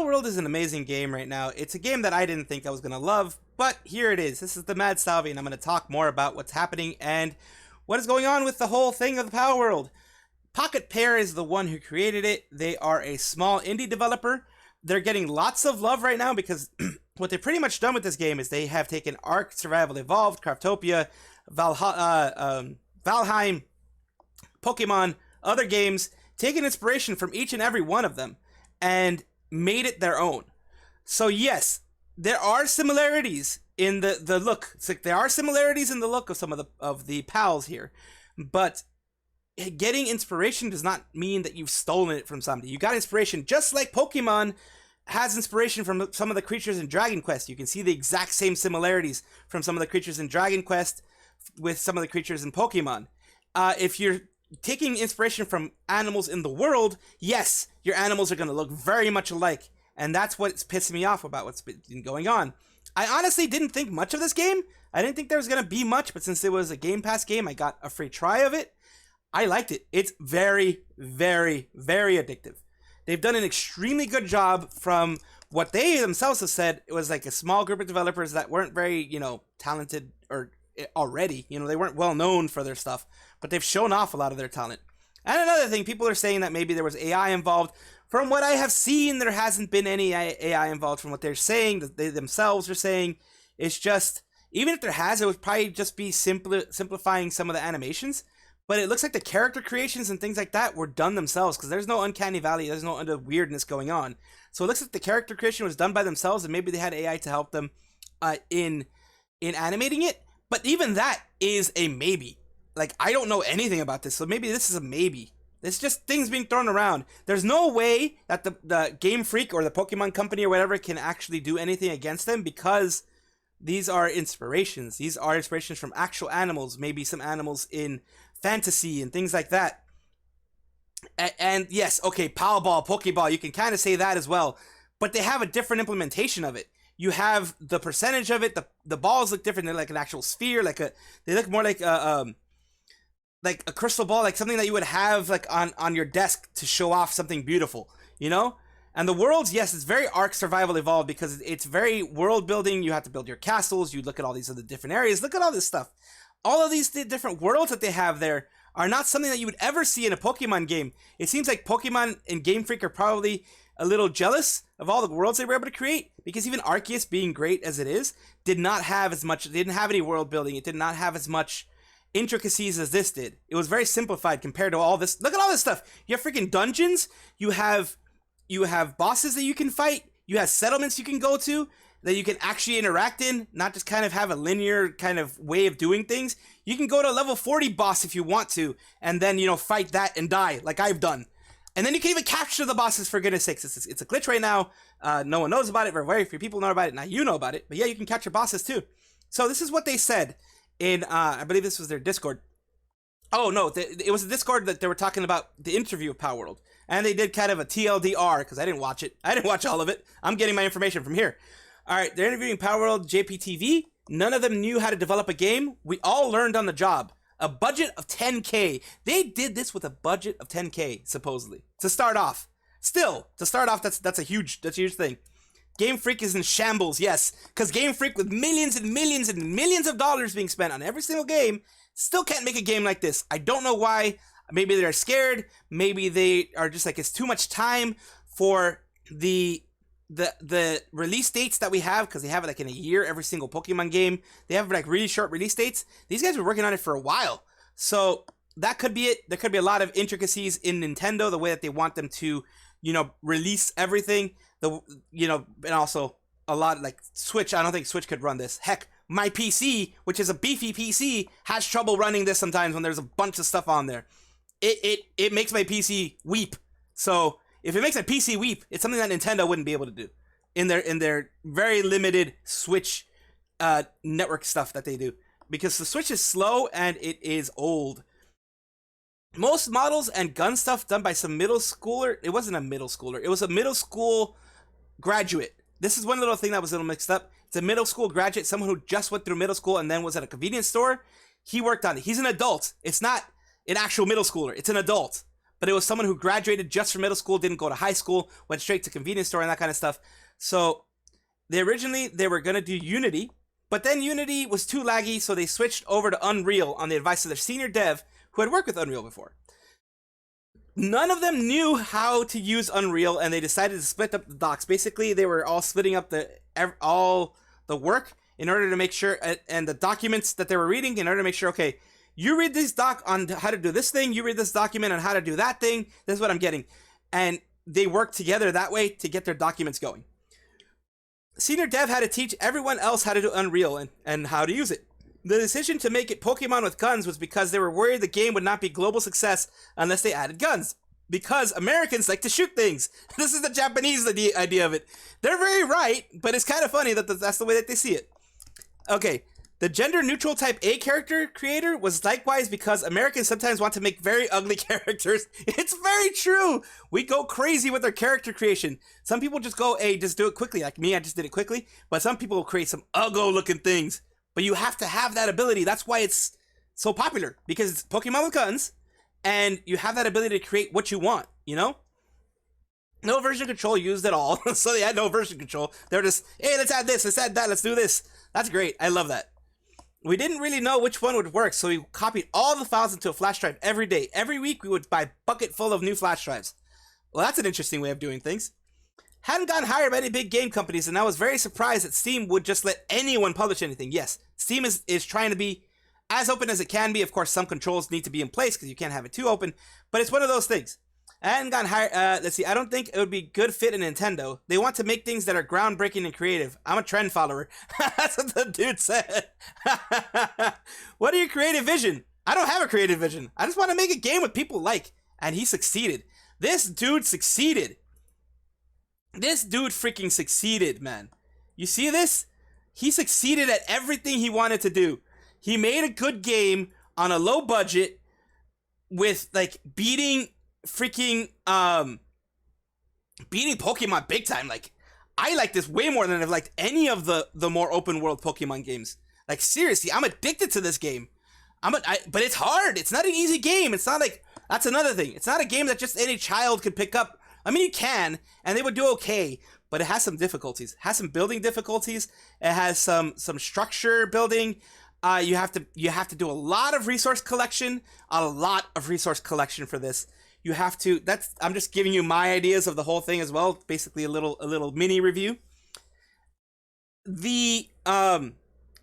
Palworld is an amazing game right now. It's a game that I didn't think I was going to love, but here it is. This is the Mad Salvi, and I'm going to talk more about what's happening and what is going on with the whole thing of the Palworld. Pocket Pair is the one who created it. They are a small indie developer. They're getting lots of love right now because what they've pretty much done with this game is they have taken Ark, Survival Evolved, Craftopia, Valheim, Pokemon, other games, taken inspiration from each and every one of them, and made it their own. So yes, there are similarities in the look. It's like there are similarities in the look of some of the pals here, but getting inspiration does not mean that you've stolen it from somebody. You got inspiration just like Pokemon has inspiration from some of the creatures in Dragon Quest. You can see the exact same similarities from some of the creatures in Dragon Quest with some of the creatures in Pokemon. If you're taking inspiration from animals in the world, yes, your animals are going to look very much alike. And that's what's pissing me off about what's been going on. I honestly didn't think much of this game. I didn't think there was going to be much, but since it was a Game Pass game, I got a free try of it. I liked it. It's very, very, very addictive. They've done an extremely good job from what they themselves have said. It was like a small group of developers that weren't very, talented or already. They weren't well known for their stuff, but they've shown off a lot of their talent. And another thing, people are saying that maybe there was AI involved. From what I have seen, there hasn't been any AI involved from what they're saying, that they themselves are saying. It's just, even if there has, it would probably just be simplifying some of the animations. But it looks like the character creations and things like that were done themselves, because there's no uncanny valley, there's no other weirdness going on. So it looks like the character creation was done by themselves, and maybe they had AI to help them in animating it. But even that is a maybe. Like, I don't know anything about this, so maybe this is a maybe. It's just things being thrown around. There's no way that the Game Freak or the Pokemon Company or whatever can actually do anything against them, because these are inspirations. These are inspirations from actual animals, maybe some animals in fantasy and things like that. And yes, okay, Palball, Pokeball, you can kind of say that as well, but they have a different implementation of it. You have the percentage of it. The balls look different. They're like an actual sphere. They look more like a crystal ball, like something that you would have like on your desk to show off something beautiful, And the worlds, yes, it's very Ark Survival Evolved because it's very world building. You have to build your castles. You look at all these other different areas. Look at all this stuff. All of these different worlds that they have there are not something that you would ever see in a Pokemon game. It seems like Pokemon and Game Freak are probably a little jealous of all the worlds they were able to create, because even Arceus, being great as it is, didn't have any world building. It did not have as much intricacies as this did. It was very simplified compared to all this. Look at all this stuff. You have freaking dungeons. You have bosses that you can fight. You have settlements you can go to that you can actually interact in, not just kind of have a linear kind of way of doing things. You can go to a level 40 boss if you want to, and then, fight that and die, like I've done. And then you can even capture the bosses, for goodness sakes. It's a glitch right now. No one knows about it. Very few people know about it. Now you know about it. But yeah, you can capture bosses too. So this is what they said in, I believe this was their Discord. Oh, no, it was a Discord that they were talking about the interview of Palworld. And they did kind of a TLDR, because I didn't watch it. I didn't watch all of it. I'm getting my information from here. All right, they're interviewing Palworld JPTV. None of them knew how to develop a game. We all learned on the job. A budget of 10K. They did this with a budget of 10K, supposedly, to start off. Still, to start off, that's a huge thing. Game Freak is in shambles, yes, because Game Freak, with millions and millions and millions of dollars being spent on every single game, still can't make a game like this. I don't know why. Maybe they're scared. Maybe they are just like, it's too much time for the release dates that we have, because they have it like in a year, every single Pokemon game. They have like really short release dates. These guys were working on it for a while. So that could be it. There could be a lot of intricacies in Nintendo, the way that they want them to, release everything. And also a lot like Switch. I don't think Switch could run this. Heck, my PC, which is a beefy PC, has trouble running this sometimes when there's a bunch of stuff on there. It makes my PC weep. So if it makes a PC weep, it's something that Nintendo wouldn't be able to do in their very limited Switch network stuff that they do, because the Switch is slow and it is old. Most models and gun stuff done by some middle schooler. It wasn't a middle schooler. It was a middle school graduate. This is one little thing that was a little mixed up. It's a middle school graduate, someone who just went through middle school and then was at a convenience store. He worked on it. He's an adult. It's not an actual middle schooler. It's an adult. but it was someone who graduated just from middle school, didn't go to high school, went straight to convenience store and that kind of stuff. So they were going to do Unity, but then Unity was too laggy, so they switched over to Unreal on the advice of their senior dev who had worked with Unreal before. None of them knew how to use Unreal, and they decided to split up the docs. Basically, they were all splitting up all the work in order to make sure, and the documents that they were reading in order to make sure, okay, you read this doc on how to do this thing, you read this document on how to do that thing, this is what I'm getting. And they worked together that way to get their documents going. Senior dev had to teach everyone else how to do Unreal and how to use it. The decision to make it Pokemon with guns was because they were worried the game would not be a global success unless they added guns. Because Americans like to shoot things. This is the Japanese idea of it. They're very right, but it's kind of funny that that's the way that they see it. Okay, the gender-neutral type A character creator was likewise because Americans sometimes want to make very ugly characters. It's very true. We go crazy with our character creation. Some people just go, hey, just do it quickly. Like me, I just did it quickly. But some people will create some ugly-looking things. But you have to have that ability. That's why it's so popular. Because it's Pokemon with guns, and you have that ability to create what you want, you know? No version control used at all. So they had no version control. They were just, hey, let's add this, let's add that, let's do this. That's great. I love that. We didn't really know which one would work, so we copied all the files into a flash drive every day. Every week, we would buy a bucket full of new flash drives. Well, that's an interesting way of doing things. Hadn't gotten hired by any big game companies, and I was very surprised that Steam would just let anyone publish anything. Yes, Steam is trying to be as open as it can be. Of course, some controls need to be in place because you can't have it too open, but it's one of those things. I hadn't gotten hired. Let's see. I don't think it would be good fit in Nintendo. They want to make things that are groundbreaking and creative. I'm a trend follower. That's what the dude said. What are your creative vision? I don't have a creative vision. I just want to make a game with people like. And he succeeded. This dude succeeded. This dude freaking succeeded, man. You see this? He succeeded at everything he wanted to do. He made a good game on a low budget with like beating Pokemon big time. Like, I like this way more than I've liked any of the more open world Pokemon games. Like, seriously, I'm addicted to this game. But it's hard. It's not an easy game. It's not like, that's another thing. It's not a game that just any child could pick up. I mean, you can, and they would do okay, but it has some difficulties. It has some building difficulties. It has some structure building. You have to do a lot of resource collection. A lot of resource collection for this. You have to. I'm just giving you my ideas of the whole thing as well. Basically, a little mini review. It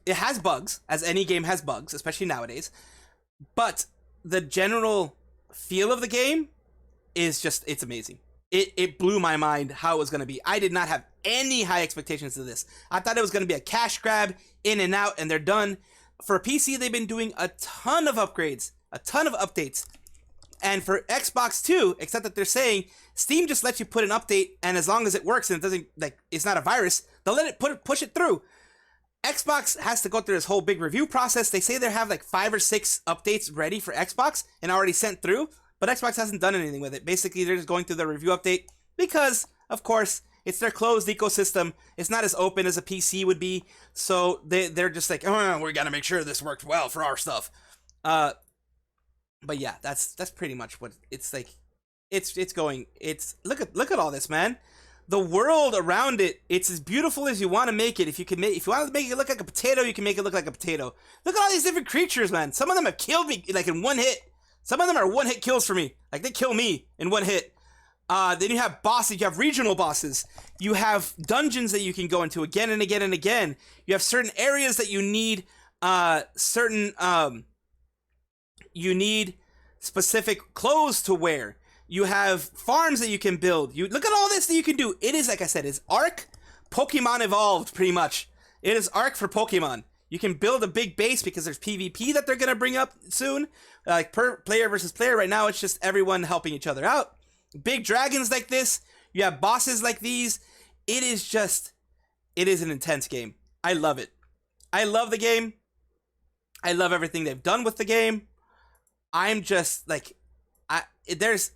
has bugs, as any game has bugs, especially nowadays. But the general feel of the game is just, it's amazing. It blew my mind how it was going to be. I did not have any high expectations of this. I thought it was going to be a cash grab, in and out, and they're done. For PC, they've been doing a ton of upgrades, a ton of updates. And for Xbox too, except that they're saying Steam just lets you put an update, and as long as it works and it doesn't, like, it's not a virus, they'll let it push it through. Xbox has to go through this whole big review process. They say they have like 5 or 6 updates ready for Xbox and already sent through, but Xbox hasn't done anything with it. Basically, they're just going through the review update because, of course, it's their closed ecosystem. It's not as open as a PC would be, so they're just like, oh, we gotta make sure this worked well for our stuff. But yeah, that's pretty much what it's like. It's going. Look at all this, man. The world around it, it's as beautiful as you want to make it. If you want to make it look like a potato, you can make it look like a potato. Look at all these different creatures, man. Some of them have killed me like in one hit. Some of them are one-hit kills for me. Like, they kill me in one hit. Then you have bosses. You have regional bosses. You have dungeons that you can go into again and again and again. You have certain areas that you need you need specific clothes to wear. You have farms that you can build. You look at all this that you can do. It is, like I said, it's Arc Pokemon Evolved, pretty much. It is Arc for Pokemon. You can build a big base because there's PvP that they're going to bring up soon. Like, per player versus player. Right now, it's just everyone helping each other out. Big dragons like this. You have bosses like these. It is an intense game. I love it. I love the game. I love everything they've done with the game. I'm just, like...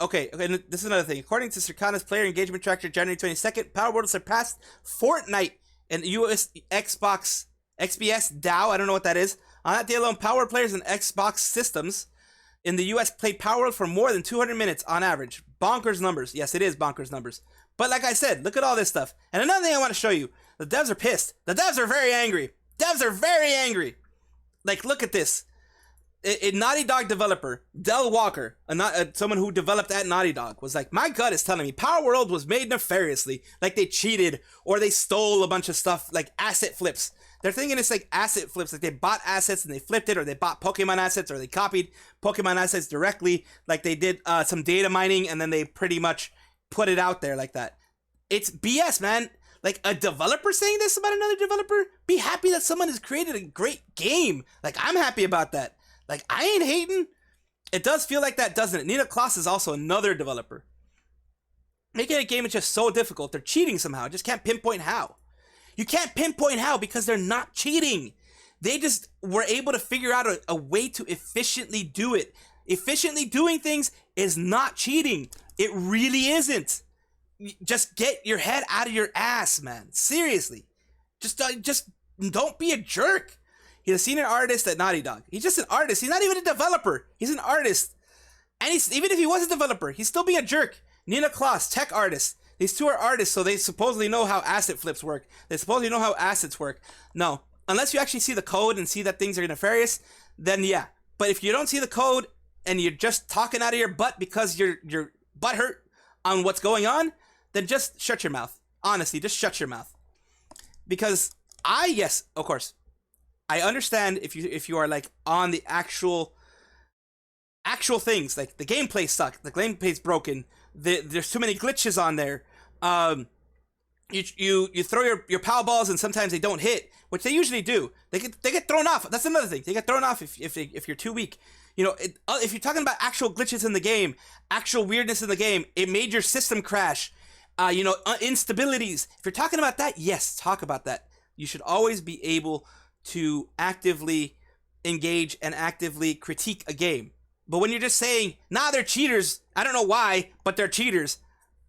Okay, this is another thing. According to Circana's player engagement tracker, January 22nd, Palworld surpassed Fortnite in US XBS DAO. I don't know what that is. On that day alone, Palworld players and Xbox systems in the US played Palworld for more than 200 minutes on average. Bonkers numbers. Yes, it is bonkers numbers. But like I said, look at all this stuff. And another thing I want to show you. The devs are pissed. The devs are very angry. Devs are very angry. Like, look at this. A Naughty Dog developer, Del Walker, someone who developed at Naughty Dog, was like, my gut is telling me Palworld was made nefariously. Like they cheated or they stole a bunch of stuff, like asset flips. They're thinking it's like asset flips, like they bought assets and they flipped it, or they bought Pokemon assets, or they copied Pokemon assets directly, like they did some data mining and then they pretty much put it out there like that. It's BS, man. Like a developer saying this about another developer? Be happy that someone has created a great game. Like I'm happy about that. Like I ain't hating. It does feel like that, doesn't it? Nina Kloss is also another developer. Making a game is just so difficult. They're cheating somehow. Just can't pinpoint how. You can't pinpoint how because they're not cheating. They just were able to figure out a way to efficiently do it. Efficiently doing things is not cheating. It really isn't. Just get your head out of your ass, man. Seriously. Just don't be a jerk. He's a senior artist at Naughty Dog. He's just an artist. He's not even a developer. He's an artist. And even if he was a developer, he's still being a jerk. Nina Kloss, tech artist. These two are artists, so they supposedly know how asset flips work. They supposedly know how assets work. No. Unless you actually see the code and see that things are nefarious, then yeah. But if you don't see the code and you're just talking out of your butt because you're butthurt on what's going on, then just shut your mouth. Honestly, just shut your mouth. Because yes, of course, I understand if you are like on the actual things, like the gameplay sucked, the gameplay's broken, there's too many glitches on there. You throw your power balls and sometimes they don't hit, which they usually do. They get thrown off. That's another thing. They get thrown off if you're too weak. You know, if you're talking about actual glitches in the game, actual weirdness in the game, it made your system crash. Instabilities. If you're talking about that, yes, talk about that. You should always be able to actively engage and actively critique a game. But when you're just saying, nah, they're cheaters, I don't know why, but they're cheaters,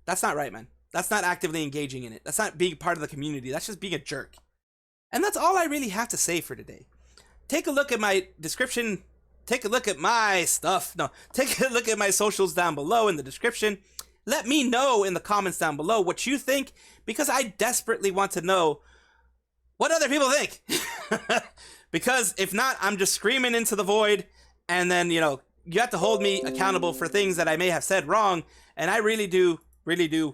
that's not right, man. That's not actively engaging in it. That's not being part of the community. That's just being a jerk. And that's all I really have to say for today. Take a look at my description. Take a look at my stuff. No, take a look at my socials down below in the description. Let me know in the comments down below what you think, because I desperately want to know what other people think. Because if not, I'm just screaming into the void, and then, you have to hold me accountable for things that I may have said wrong, and I really do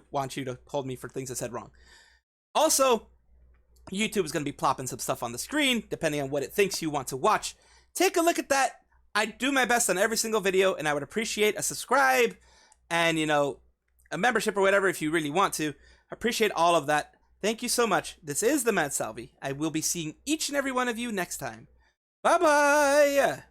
want you to hold me for things I said wrong. Also, YouTube is going to be plopping some stuff on the screen, depending on what it thinks you want to watch. Take a look at that. I do my best on every single video, and I would appreciate a subscribe and, a membership or whatever if you really want to. I appreciate all of that. Thank you so much. This is the Mad Salvi. I will be seeing each and every one of you next time. Bye-bye!